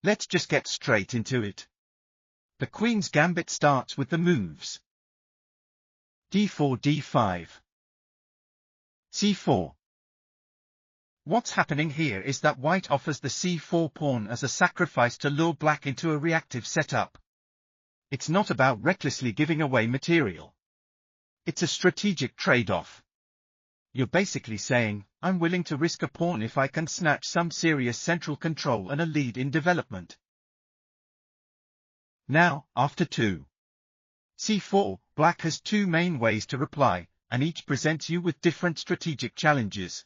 Let's just get straight into it. The Queen's Gambit starts with the moves. d4, d5. c4. What's happening here is that white offers the c4 pawn as a sacrifice to lure black into a reactive setup. It's not about recklessly giving away material. It's a strategic trade-off. You're basically saying, I'm willing to risk a pawn if I can snatch some serious central control and a lead in development. Now, after 2. c4, black has two main ways to reply, and each presents you with different strategic challenges.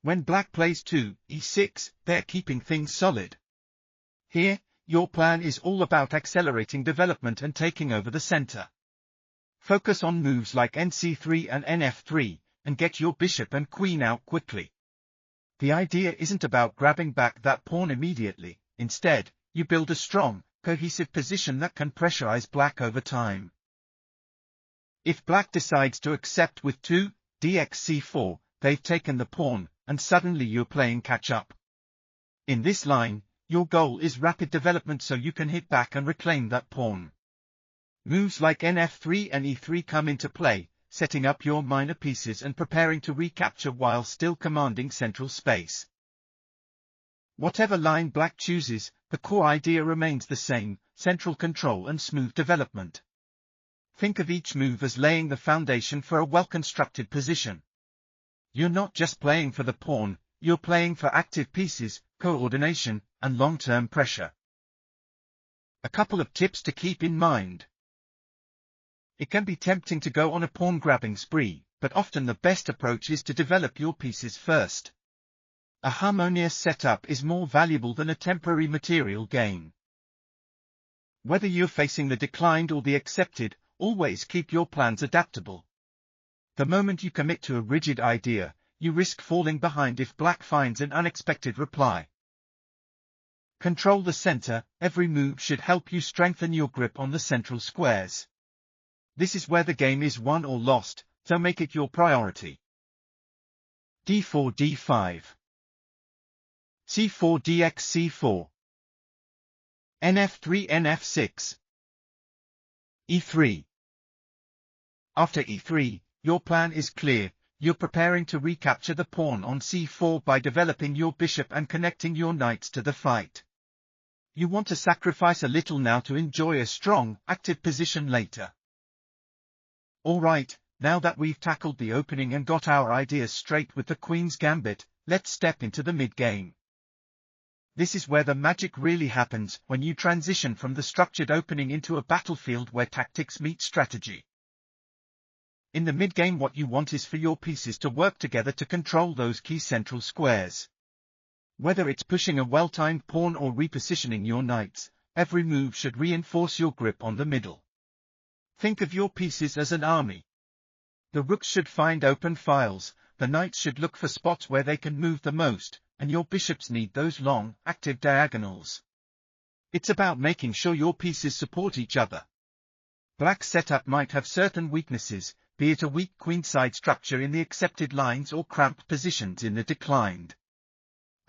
When black plays 2, e6, they're keeping things solid. Here, your plan is all about accelerating development and taking over the center. Focus on moves like nc3 and nf3, and get your bishop and queen out quickly. The idea isn't about grabbing back that pawn immediately. Instead, you build a strong, cohesive position that can pressurize black over time. If black decides to accept with 2, dxc4, they've taken the pawn, and suddenly you're playing catch-up. In this line, your goal is rapid development so you can hit back and reclaim that pawn. Moves like nf3 and e3 come into play, setting up your minor pieces and preparing to recapture while still commanding central space. Whatever line black chooses, the core idea remains the same: central control and smooth development. Think of each move as laying the foundation for a well-constructed position. You're not just playing for the pawn, you're playing for active pieces, coordination, and long-term pressure. A couple of tips to keep in mind. It can be tempting to go on a pawn-grabbing spree, but often the best approach is to develop your pieces first. A harmonious setup is more valuable than a temporary material gain. Whether you're facing the declined or the accepted, always keep your plans adaptable. The moment you commit to a rigid idea, you risk falling behind if black finds an unexpected reply. Control the center. Every move should help you strengthen your grip on the central squares. This is where the game is won or lost, so make it your priority. d4, d5. c4, dxc4. nf3, nf6. e3. After e3, your plan is clear. You're preparing to recapture the pawn on c4 by developing your bishop and connecting your knights to the fight. You want to sacrifice a little now to enjoy a strong, active position later. Alright, now that we've tackled the opening and got our ideas straight with the Queen's Gambit, let's step into the mid-game. This is where the magic really happens, when you transition from the structured opening into a battlefield where tactics meet strategy. In the mid-game, what you want is for your pieces to work together to control those key central squares. Whether it's pushing a well-timed pawn or repositioning your knights, every move should reinforce your grip on the middle. Think of your pieces as an army. The rooks should find open files, the knights should look for spots where they can move the most, and your bishops need those long, active diagonals. It's about making sure your pieces support each other. Black's setup might have certain weaknesses, be it a weak queenside structure in the accepted lines or cramped positions in the declined.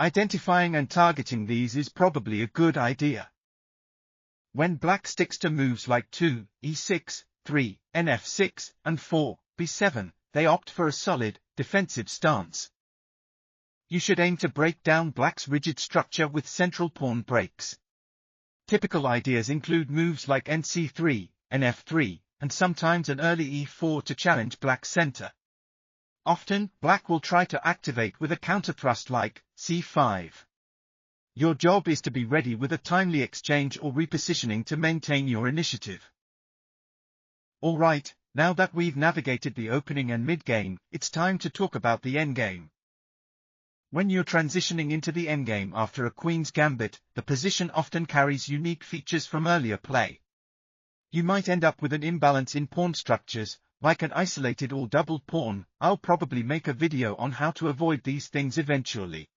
Identifying and targeting these is probably a good idea. When black sticks to moves like 2, e6, 3, nf6, and 4, b7, they opt for a solid, defensive stance. You should aim to break down black's rigid structure with central pawn breaks. Typical ideas include moves like nc3, nf3, and sometimes an early e4 to challenge black's center. Often, black will try to activate with a counterthrust like c5. Your job is to be ready with a timely exchange or repositioning to maintain your initiative. Alright, now that we've navigated the opening and mid-game, it's time to talk about the endgame. When you're transitioning into the endgame after a Queen's Gambit, the position often carries unique features from earlier play. You might end up with an imbalance in pawn structures, like an isolated or doubled pawn. I'll probably make a video on how to avoid these things eventually.